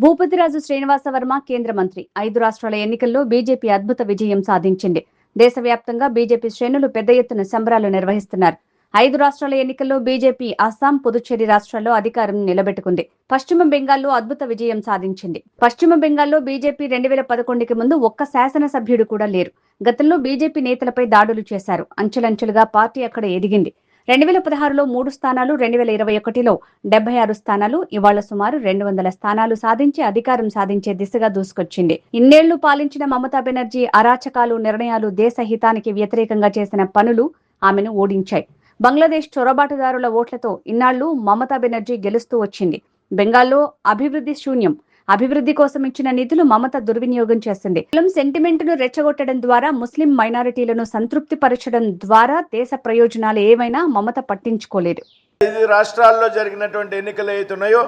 భూపతిరాజు శ్రీనివాసవర్మ కేంద్ర మంత్రి. 5 రాష్ట్రాల ఎన్నికల్లో బీజేపీ అద్భుత విజయం సాధించింది. దేశవ్యాప్తంగా బీజేపీ శ్రేణులు పెద్ద ఎత్తున సంబరాలు నిర్వహిస్తున్నారు. 5 రాష్ట్రాల ఎన్నికల్లో బీజేపీ అస్సాం, పుదుచ్చేరి రాష్ట్రాల్లో అధికారం నిలబెట్టుకుంది. పశ్చిమ బెంగాల్లో అద్భుత విజయం సాధించింది. పశ్చిమ బెంగాల్లో బీజేపీ 2011కి ముందు ఒక్క శాసనసభ్యుడు కూడా లేరు. గతంలో బీజేపీ నేతలపై దాడులు చేశారు. అంచెలంచెలుగా పార్టీ అక్కడ ఎదిగింది. 2016లో 3 స్థానాలు, 2021లో 76 స్థానాలు, ఇవాళ సుమారు 200 స్థానాలు సాధించి అధికారం సాధించే దిశగా దూసుకొచ్చింది. ఇన్నేళ్లు పాలించిన మమతా బెనర్జీ అరాచకాలు, నిర్ణయాలు, దేశ హితానికి వ్యతిరేకంగా చేసిన పనులు ఆమెను ఓడించాయి. బంగ్లాదేశ్ చొరబాటుదారుల ఓట్లతో ఇన్నాళ్లు మమతా బెనర్జీ గెలుస్తూ వచ్చింది. బెంగాల్లో అభివృద్ధి శూన్యం. అభివృద్ధి కోసం ఇచ్చిన నిధులు మమత దుర్వినియోగం చేస్తుంది. సెంటిమెంట్ను రెచ్చగొట్టడం ద్వారా, ముస్లిం మైనారిటీలను సంతృప్తి పరచడం ద్వారా దేశ ప్రయోజనాలు ఏవైనా మమత పట్టించుకోలేదు. 5 రాష్ట్రాల్లో జరిగినటువంటి ఎన్నికలు ఏతున్నాయో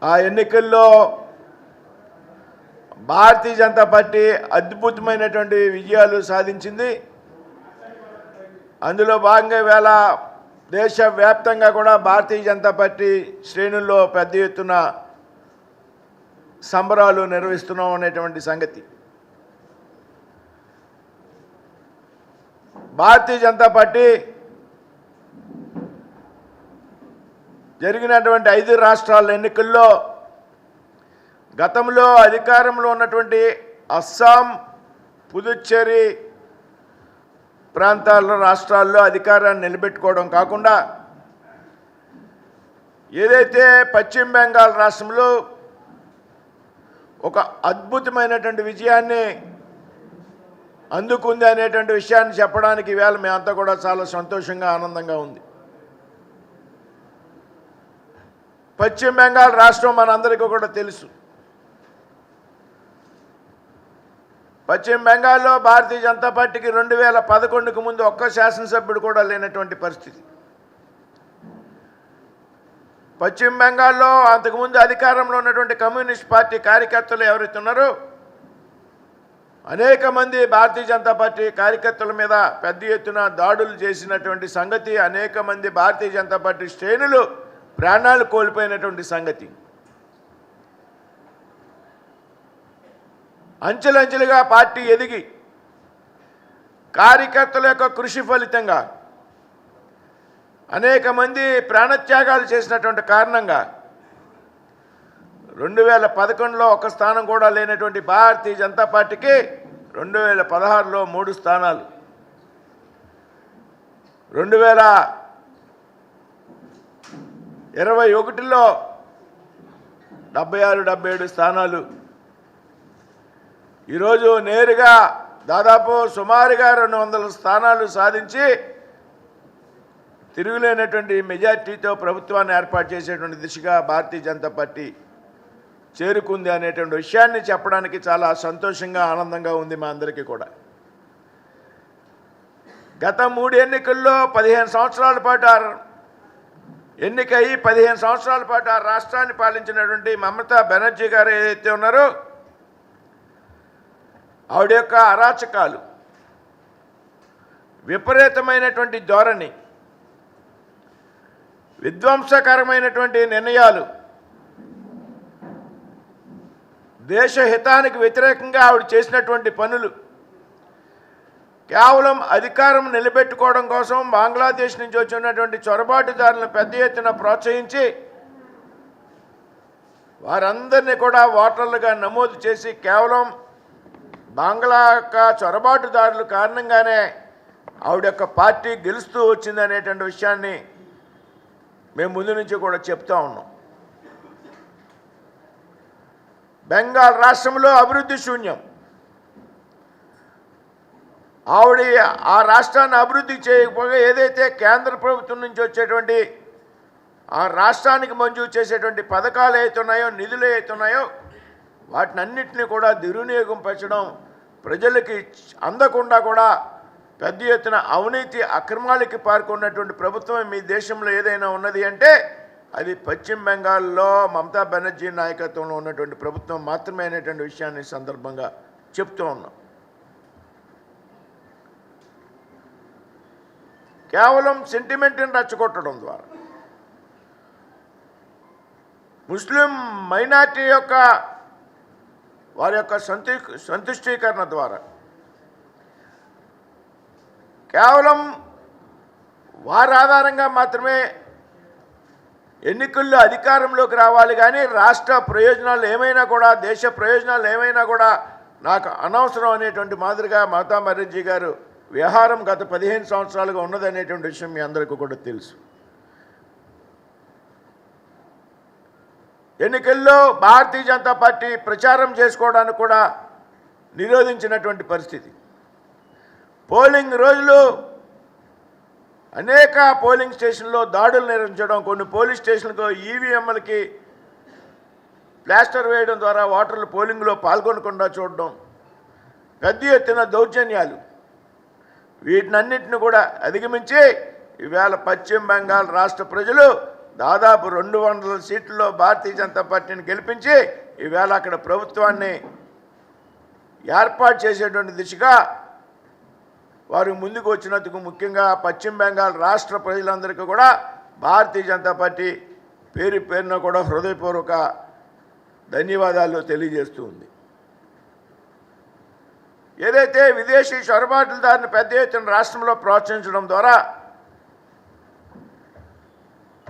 ఆ ఎన్నికల్లో భారతీయ జనతా పార్టీ అద్భుతమైనటువంటి విజయాలు సాధించింది. అందులో భాగంగా వేళ దేశవ్యాప్తంగా కూడా భారతీయ జనతా పార్టీ శ్రేణుల్లో పెద్ద ఎత్తున సంబరాలు నిర్వహిస్తున్నాం అనేటువంటి సంగతి. భారతీయ జనతా పార్టీ జరిగినటువంటి 5 రాష్ట్రాల ఎన్నికల్లో గతంలో అధికారంలో ఉన్నటువంటి అస్సాం, పుదుచ్చేరి ప్రాంతాల్లో రాష్ట్రాల్లో అధికారాన్ని నిలబెట్టుకోవడం కాకుండా ఏదైతే పశ్చిమ బెంగాల్ రాష్ట్రంలో ఒక అద్భుతమైనటువంటి విజయాన్ని అందుకుంది అనేటువంటి విషయాన్ని చెప్పడానికి ఈవేళ మేమంతా కూడా చాలా సంతోషంగా, ఆనందంగా ఉంది. పశ్చిమ బెంగాల్ రాష్ట్రం మనందరికీ కూడా తెలుసు. పశ్చిమ బెంగాల్లో భారతీయ జనతా పార్టీకి 2011కు ముందు ఒక్క శాసనసభ్యుడు కూడా లేనటువంటి పరిస్థితి. పశ్చిమ బెంగాల్లో అంతకుముందు అధికారంలో ఉన్నటువంటి కమ్యూనిస్ట్ పార్టీ కార్యకర్తలు ఎవరైతే ఉన్నారో అనేక మంది భారతీయ జనతా పార్టీ కార్యకర్తల మీద పెద్ద ఎత్తున దాడులు చేసినటువంటి సంగతి, అనేక మంది భారతీయ జనతా పార్టీ శ్రేణులు ప్రాణాలు కోల్పోయినటువంటి సంగతి. అంచెలంచెలుగా పార్టీ ఎదిగి కార్యకర్తల యొక్క కృషి ఫలితంగా అనేక మంది ప్రాణత్యాగాలు చేసినటువంటి కారణంగా 2011లో ఒక స్థానం కూడా లేనటువంటి భారతీయ జనతా పార్టీకి 2016లో 3 స్థానాలు, 2021లో 76-77 స్థానాలు, ఈరోజు నేరుగా దాదాపు సుమారుగా 200 స్థానాలు సాధించి తిరుగులేనటువంటి మెజార్టీతో ప్రభుత్వాన్ని ఏర్పాటు చేసేటువంటి దిశగా భారతీయ జనతా పార్టీ చేరుకుంది అనేటువంటి విషయాన్ని చెప్పడానికి చాలా సంతోషంగా, ఆనందంగా ఉంది మా అందరికీ కూడా. గత 3 ఎన్నికల్లో 15 సంవత్సరాల పాటు ఎన్నికయ్యి 15 సంవత్సరాల పాటు ఆ రాష్ట్రాన్ని పాలించినటువంటి మమతా బెనర్జీ గారు ఏదైతే ఉన్నారో ఆవిడ యొక్క అరాచకాలు, విపరీతమైనటువంటి ధోరణి, విధ్వంసకరమైనటువంటి నిర్ణయాలు, దేశ హితానికి వ్యతిరేకంగా ఆవిడ చేసినటువంటి పనులు, కేవలం అధికారం నిలబెట్టుకోవడం కోసం బంగ్లాదేశ్ నుంచి వచ్చినటువంటి చొరబాటుదారులను పెద్ద ఎత్తున ప్రోత్సహించి వారందరినీ కూడా ఓటర్లుగా నమోదు చేసి కేవలం బంగ్లా యొక్క చొరబాటుదారుల కారణంగానే ఆవిడ యొక్క పార్టీ గెలుస్తూ వచ్చిందనేటువంటి విషయాన్ని మేము ముందు నుంచి కూడా చెప్తా ఉన్నాం. బెంగాల్ రాష్ట్రంలో అభివృద్ధి శూన్యం. ఆవిడ ఆ రాష్ట్రాన్ని అభివృద్ధి చేయకపోగా ఏదైతే కేంద్ర ప్రభుత్వం నుంచి వచ్చేటువంటి ఆ రాష్ట్రానికి మంజూరు చేసేటువంటి పథకాలు అవుతున్నాయో, నిధులు అవుతున్నాయో వాటిని అన్నింటినీ కూడా దుర్వినియోగం పరచడం, ప్రజలకి అందకుండా కూడా పెద్ద ఎత్తున అవినీతి అక్రమాలకి పాల్గొన్నటువంటి ప్రభుత్వం మీ దేశంలో ఏదైనా ఉన్నది అంటే అది పశ్చిమ బెంగాల్లో మమతా బెనర్జీ నాయకత్వంలో ఉన్నటువంటి ప్రభుత్వం మాత్రమే అనేటువంటి విషయాన్ని సందర్భంగా చెప్తూ ఉన్నాం. కేవలం సెంటిమెంట్ని రెచ్చగొట్టడం ద్వారా ముస్లిం మైనార్టీ యొక్క వారి యొక్క సంతుష్టీకరణ ద్వారా కేవలం వారి ఆధారంగా మాత్రమే ఎన్నికల్లో అధికారంలోకి రావాలి, కానీ రాష్ట్ర ప్రయోజనాలు ఏమైనా కూడా, దేశ ప్రయోజనాలు ఏమైనా కూడా నాకు అనవసరం అనేటువంటి మాదిరిగా మమతా బెనర్జీ గారు వ్యవహారం గత 15 సంవత్సరాలుగా ఉన్నదనేటువంటి విషయం మీ అందరికీ కూడా తెలుసు. ఎన్నికల్లో భారతీయ జనతా పార్టీ ప్రచారం చేసుకోవడానికి కూడా నిరోధించినటువంటి పరిస్థితి. పోలింగ్ రోజులు అనేక పోలింగ్ స్టేషన్లో దాడులు నిర్వహించడం, కొన్ని పోలింగ్ స్టేషన్లకు ఈవీఎంలకి ప్లాస్టర్ వేయడం ద్వారా ఓటర్లు పోలింగ్లో పాల్గొనకుండా చూడడం, పెద్ద ఎత్తున దౌర్జన్యాలు, వీటినన్నింటిని కూడా అధిగమించి ఈవేళ పశ్చిమ బెంగాల్ రాష్ట్ర ప్రజలు దాదాపు 200 సీట్లలో భారతీయ జనతా పార్టీని గెలిపించి ఈవేళ అక్కడ ప్రభుత్వాన్ని ఏర్పాటు చేసేటువంటి దిశగా వారు ముందుకు వచ్చినందుకు ముఖ్యంగా పశ్చిమ బెంగాల్ రాష్ట్ర ప్రజలందరికీ కూడా భారతీయ జనతా పార్టీ పేరున కూడా హృదయపూర్వక ధన్యవాదాలు తెలియజేస్తూ ఉంది. ఏదైతే విదేశీ చొరబాట్లదారుని పెద్ద ఎత్తున రాష్ట్రంలో ప్రోత్సహించడం ద్వారా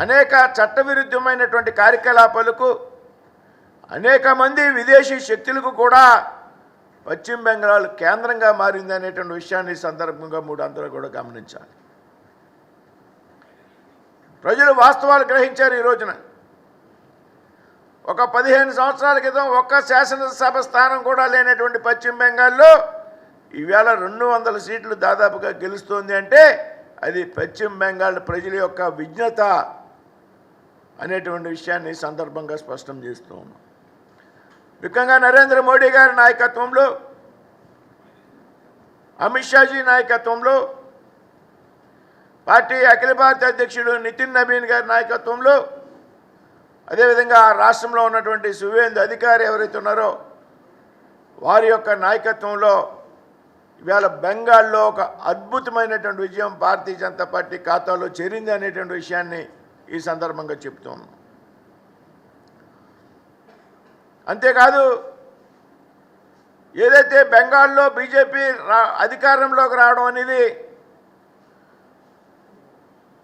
అనేక చట్టవిరుద్ధమైనటువంటి కార్యకలాపాలకు అనేక మంది విదేశీ శక్తులకు కూడా పశ్చిమ బెంగాల్ కేంద్రంగా మారింది అనేటువంటి విషయాన్ని సందర్భంగా అందరూ కూడా గమనించాలి. ప్రజలు వాస్తవాలు గ్రహించారు. ఈ రోజున ఒక 15 సంవత్సరాల క్రితం ఒక్క శాసనసభ స్థానం కూడా లేనటువంటి పశ్చిమ బెంగాల్లో ఈవేళ 200 సీట్లు దాదాపుగా గెలుస్తోంది అంటే అది పశ్చిమ బెంగాల్ ప్రజల యొక్క విజ్ఞత అనేటువంటి విషయాన్ని సందర్భంగా స్పష్టం చేస్తూ ఉన్నాం. ముఖ్యంగా నరేంద్ర మోడీ గారి నాయకత్వంలో, అమిత్ షాజీ నాయకత్వంలో, పార్టీ అఖిల భారత అధ్యక్షుడు నితిన్ నబీన్ గారి నాయకత్వంలో, అదేవిధంగా రాష్ట్రంలో ఉన్నటువంటి సువేందు అధికారి ఎవరైతే ఉన్నారో వారి యొక్క నాయకత్వంలో ఇవాళ బెంగాల్లో ఒక అద్భుతమైనటువంటి విజయం భారతీయ జనతా పార్టీ ఖాతాలో చేరింది అనేటువంటి విషయాన్ని ఈ సందర్భంగా చెప్తూ ఉన్నాం. అంతేకాదు, ఏదైతే బెంగాల్లో బీజేపీ అధికారంలోకి రావడం అనేది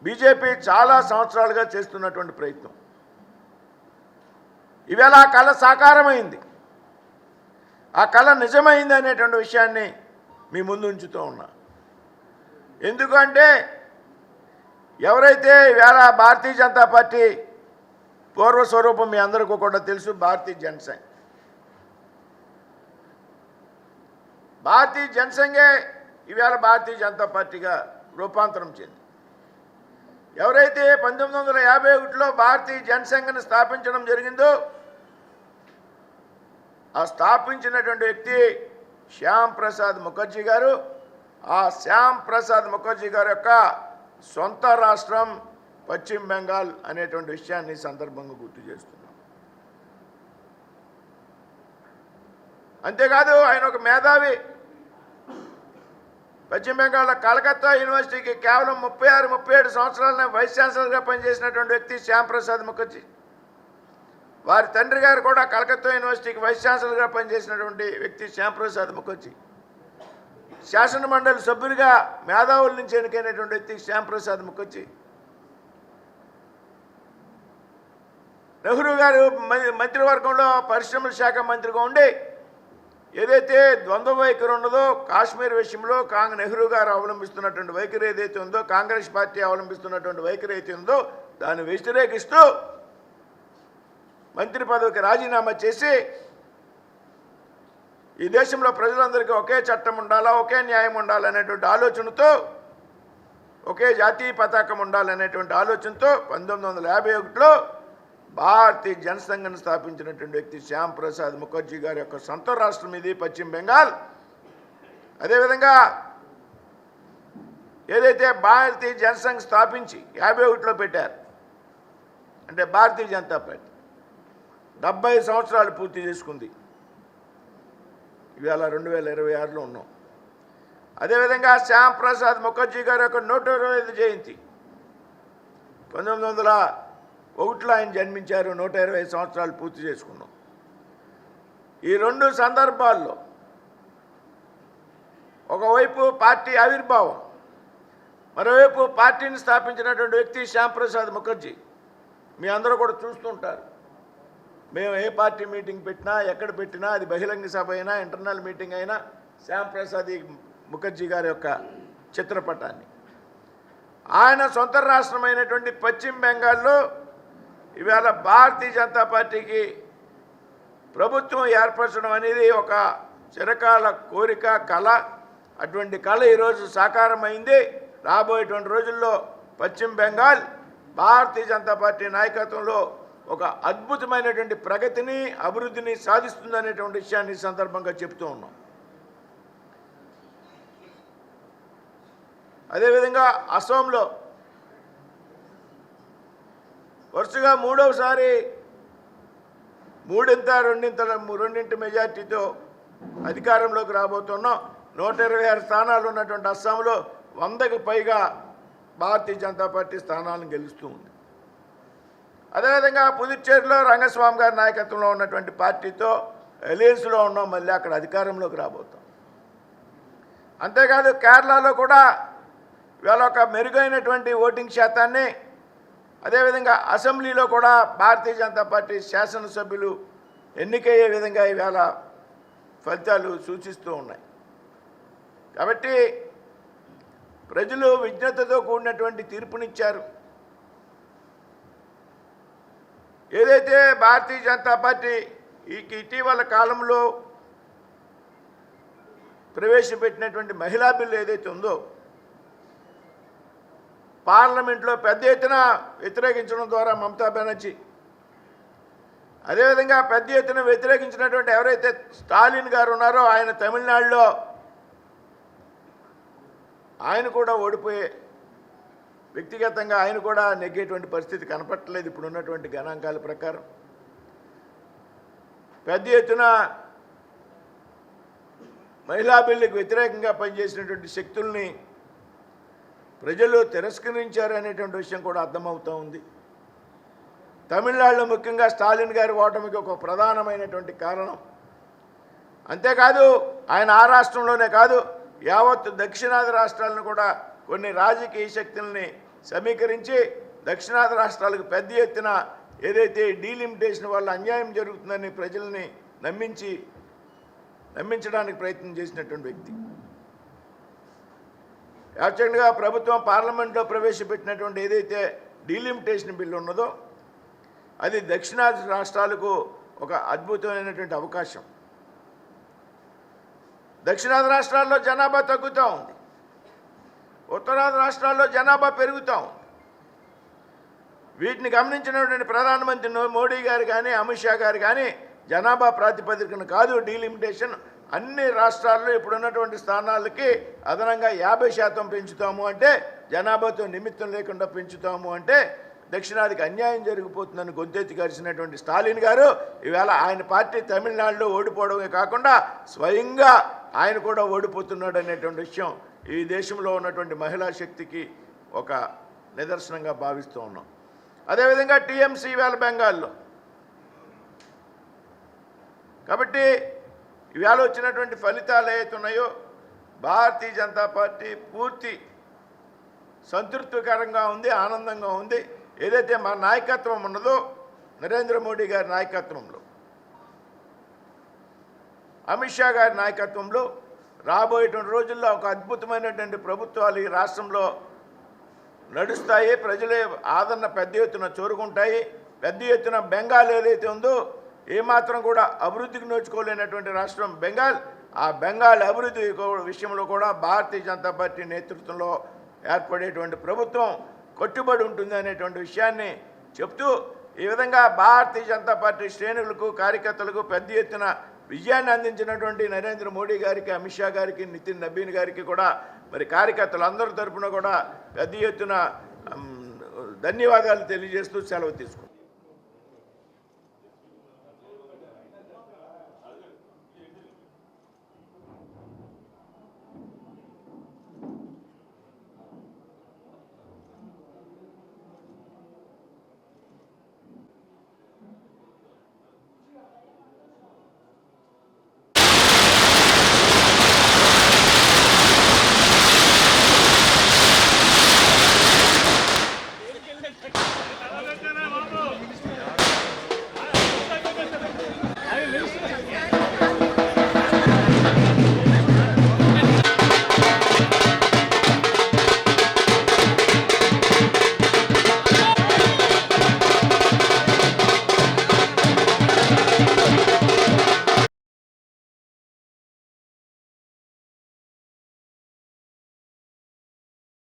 బీజేపీ చాలా సంవత్సరాలుగా చేస్తున్నటువంటి ప్రయత్నం. ఇవాళ ఆ కళ సాకారమైంది, ఆ కళ నిజమైంది అనేటువంటి విషయాన్ని మీ ముందు ఉంచుతూ ఉన్నా. ఎందుకంటే ఎవరైతే ఇవాళ భారతీయ జనతా పార్టీ పూర్వస్వరూపం మీ అందరికీ కూడా తెలుసు, భారతీయ జనసంఘ్. భారతీయ జనసంఘే ఇవాళ భారతీయ జనతా పార్టీగా రూపాంతరం చెంది. ఎవరైతే 1951లో భారతీయ జనసంఘ్ని స్థాపించడం జరిగిందో ఆ స్థాపించినటువంటి వ్యక్తి శ్యామ్ ప్రసాద్ ముఖర్జీ గారు. ఆ శ్యామ్ ప్రసాద్ ముఖర్జీ గారి యొక్క సొంత రాష్ట్రం పశ్చిమ బెంగాల్ అనేటువంటి విషయాన్ని సందర్భంగా గుర్తు చేస్తున్నాం. అంతేకాదు, ఆయన ఒక మేధావి. పశ్చిమ బెంగాల్ కలకత్తా యూనివర్సిటీకి కేవలం 36-37 సంవత్సరాలనే వైస్ ఛాన్సలర్గా పనిచేసినటువంటి వ్యక్తి శ్యామ్ ప్రసాద్ ముఖర్జీ. వారి తండ్రి గారు కూడా కలకత్తా యూనివర్సిటీకి వైస్ ఛాన్సలర్గా పనిచేసినటువంటి వ్యక్తి శ్యామ్ ప్రసాద్ ముఖర్జీ. శాసన మండలి సభ్యులుగా మేధావుల నుంచి ఎన్నికైనటువంటి వ్యక్తి శ్యామ్ ప్రసాద్ ముఖర్జీ. నెహ్రూ గారు మంత్రివర్గంలో పరిశ్రమల శాఖ మంత్రిగా ఉండి ఏదైతే ద్వంద్వ వైఖరి ఉన్నదో కాశ్మీర్ విషయంలో నెహ్రూ గారు అవలంబిస్తున్నటువంటి వైఖరి ఏదైతే ఉందో, కాంగ్రెస్ పార్టీ అవలంబిస్తున్నటువంటి వైఖరి అయితే ఉందో దాన్ని వ్యతిరేకిస్తూ మంత్రి పదవికి రాజీనామా చేసి ఈ దేశంలో ప్రజలందరికీ ఒకే చట్టం ఉండాలా, ఒకే న్యాయం ఉండాలనేటువంటి ఆలోచనతో, ఒకే జాతీయ పతాకం ఉండాలనేటువంటి ఆలోచనతో 1951లో భారతీయ జనసంఘ్ని స్థాపించినటువంటి వ్యక్తి శ్యామ్ ప్రసాద్ ముఖర్జీ గారి యొక్క సొంత రాష్ట్రం ఇది పశ్చిమ బెంగాల్. అదేవిధంగా ఏదైతే భారతీయ జనసంఘ్ స్థాపించి 51లో పెట్టారు, అంటే భారతీయ జనతా పార్టీ 70 సంవత్సరాలు పూర్తి చేసుకుంది. ఇవాళ 2026లో ఉన్నాం. అదేవిధంగా శ్యామ్ ప్రసాద్ ముఖర్జీ గారి యొక్క 125 జయంతి ఒకటిలో ఆయన జన్మించారు. 120 సంవత్సరాలు పూర్తి చేసుకున్నాం. ఈ రెండు సందర్భాల్లో ఒకవైపు పార్టీ ఆవిర్భావం, మరోవైపు పార్టీని స్థాపించినటువంటి వ్యక్తి శ్యాంప్రసాద్ ముఖర్జీ. మీ అందరూ కూడా చూస్తుంటారు. మేము ఏ పార్టీ మీటింగ్ పెట్టినా, ఎక్కడ పెట్టినా, అది బహిరంగ సభ అయినా, ఇంటర్నల్ మీటింగ్ అయినా, శ్యాంప్రసాద్ ముఖర్జీ గారి యొక్క చిత్రపటాన్ని. ఆయన సొంత రాష్ట్రమైనటువంటి పశ్చిమ బెంగాల్లో ఇవాళ భారతీయ జనతా పార్టీకి ప్రభుత్వం ఏర్పరచడం అనేది ఒక చిరకాల కోరిక, కళ. అటువంటి కళ ఈరోజు సాకారమైంది. రాబోయేటువంటి రోజుల్లో పశ్చిమ బెంగాల్ భారతీయ జనతా పార్టీ నాయకత్వంలో ఒక అద్భుతమైనటువంటి ప్రగతిని, అభివృద్ధిని సాధిస్తుందనేటువంటి విషయాన్ని ఈ సందర్భంగా చెప్తూ ఉన్నాం. అదేవిధంగా అసోంలో వరుసగా మూడవసారి రెండింటి మెజార్టీతో అధికారంలోకి రాబోతున్నాం. 126 స్థానాలు ఉన్నటువంటి అస్సాంలో 100కి పైగా భారతీయ జనతా పార్టీ స్థానాలను గెలుస్తూ ఉంది. అదేవిధంగా పుదుచ్చేరిలో రంగస్వామి గారి నాయకత్వంలో ఉన్నటువంటి పార్టీతో అలయన్స్లో ఉన్నాం. మళ్ళీ అక్కడ అధికారంలోకి రాబోతాం. అంతేకాదు కేరళలో కూడా ఇవాళ ఒక మెరుగైనటువంటి ఓటింగ్ శాతాన్ని, అదేవిధంగా అసెంబ్లీలో కూడా భారతీయ జనతా పార్టీ శాసనసభ్యులు ఎన్నికయ్యే విధంగా ఇవాళ ఫలితాలు సూచిస్తూ ఉన్నాయి. కాబట్టి ప్రజలు విజ్ఞతతో కూడినటువంటి తీర్పునిచ్చారు. ఏదైతే భారతీయ జనతా పార్టీ ఇటీవల కాలంలో ప్రవేశపెట్టినటువంటి మహిళా బిల్లు ఏదైతే ఉందో, పార్లమెంట్లో పెద్ద ఎత్తున వ్యతిరేకించడం ద్వారా మమతా బెనర్జీ, అదేవిధంగా పెద్ద ఎత్తున వ్యతిరేకించినటువంటి ఎవరైతే స్టాలిన్ గారు ఉన్నారో ఆయన తమిళనాడులో ఆయన కూడా ఓడిపోయే, వ్యక్తిగతంగా ఆయన కూడా నెగ్గేటువంటి పరిస్థితి కనపట్టలేదు ఇప్పుడు ఉన్నటువంటి గణాంకాల ప్రకారం. పెద్ద ఎత్తున మహిళా బిల్లుకు వ్యతిరేకంగా పనిచేసినటువంటి శక్తుల్ని ప్రజలు తిరస్కరించారు అనేటువంటి విషయం కూడా అర్థమవుతూ ఉంది. తమిళనాడులో ముఖ్యంగా స్టాలిన్ గారి ఓటమికి ఒక ప్రధానమైనటువంటి కారణం. అంతేకాదు ఆయన ఆ రాష్ట్రంలోనే కాదు, యావత్ దక్షిణాది రాష్ట్రాలను కూడా కొన్ని రాజకీయ శక్తుల్ని సమీకరించి దక్షిణాది రాష్ట్రాలకు పెద్ద ఎత్తున ఏదైతే డీలిమిటేషన్ వల్ల అన్యాయం జరుగుతుందని ప్రజల్ని నమ్మించడానికి ప్రయత్నం చేసినటువంటి వ్యక్తి. యాక్చువల్గా ప్రభుత్వం పార్లమెంట్లో ప్రవేశపెట్టినటువంటి ఏదైతే డీలిమిటేషన్ బిల్లు ఉన్నదో అది దక్షిణాది రాష్ట్రాలకు ఒక అద్భుతమైనటువంటి అవకాశం. దక్షిణాది రాష్ట్రాల్లో జనాభా తగ్గుతూ ఉంది, ఉత్తరాది రాష్ట్రాల్లో జనాభా పెరుగుతూ ఉంది. వీటిని గమనించినటువంటి ప్రధానమంత్రి మోడీ గారు కానీ, అమిత్ షా గారు కానీ జనాభా ప్రాతిపదికన కాదు డీలిమిటేషన్, అన్ని రాష్ట్రాల్లో ఇప్పుడున్నటువంటి స్థానాలకి అదనంగా 50% పెంచుతాము అంటే, జనాభాతో నిమిత్తం లేకుండా పెంచుతాము అంటే దక్షిణాదికి అన్యాయం జరిగిపోతుందని గొంతెత్తి కలిసినటువంటి స్టాలిన్ గారు ఈవేళ ఆయన పార్టీ తమిళనాడులో ఓడిపోవడమే కాకుండా స్వయంగా ఆయన కూడా ఓడిపోతున్నాడు అనేటువంటి విషయం ఈ దేశంలో ఉన్నటువంటి మహిళా శక్తికి ఒక నిదర్శనంగా భావిస్తూ ఉన్నాం. అదేవిధంగా టీఎంసీ ఈవేళ బెంగాల్లో. కాబట్టి ఇవాళ వచ్చినటువంటి ఫలితాలు ఏవైతున్నాయో భారతీయ జనతా పార్టీ పూర్తి సంతృప్తికరంగా ఉంది, ఆనందంగా ఉంది. ఏదైతే మా నాయకత్వం ఉన్నదో నరేంద్ర మోడీ గారి నాయకత్వంలో, అమిత్ షా గారి నాయకత్వంలో రాబోయేటువంటి రోజుల్లో ఒక అద్భుతమైనటువంటి ప్రభుత్వాలు ఈ రాష్ట్రంలో నడుస్తాయి. ప్రజలే ఆదరణ పెద్ద ఎత్తున చేరుకుంటాయి. పెద్ద ఎత్తున బెంగాల్ ఏదైతే ఉందో ఏమాత్రం కూడా అభివృద్ధికి నోచుకోలేనటువంటి రాష్ట్రం బెంగాల్. ఆ బెంగాల్ అభివృద్ధి విషయంలో కూడా భారతీయ జనతా పార్టీ నేతృత్వంలో ఏర్పడేటువంటి ప్రభుత్వం కట్టుబడి ఉంటుంది అనేటువంటి విషయాన్ని చెప్తూ, ఈ విధంగా భారతీయ జనతా పార్టీ శ్రేణులకు, కార్యకర్తలకు పెద్ద ఎత్తున విజయాన్ని అందించినటువంటి నరేంద్ర మోడీ గారికి, అమిత్ షా గారికి, నితిన్ నబీన్ గారికి కూడా మరి కార్యకర్తలందరి తరఫున కూడా పెద్ద ఎత్తున ధన్యవాదాలు తెలియజేస్తూ సెలవు తీసుకుంటాం.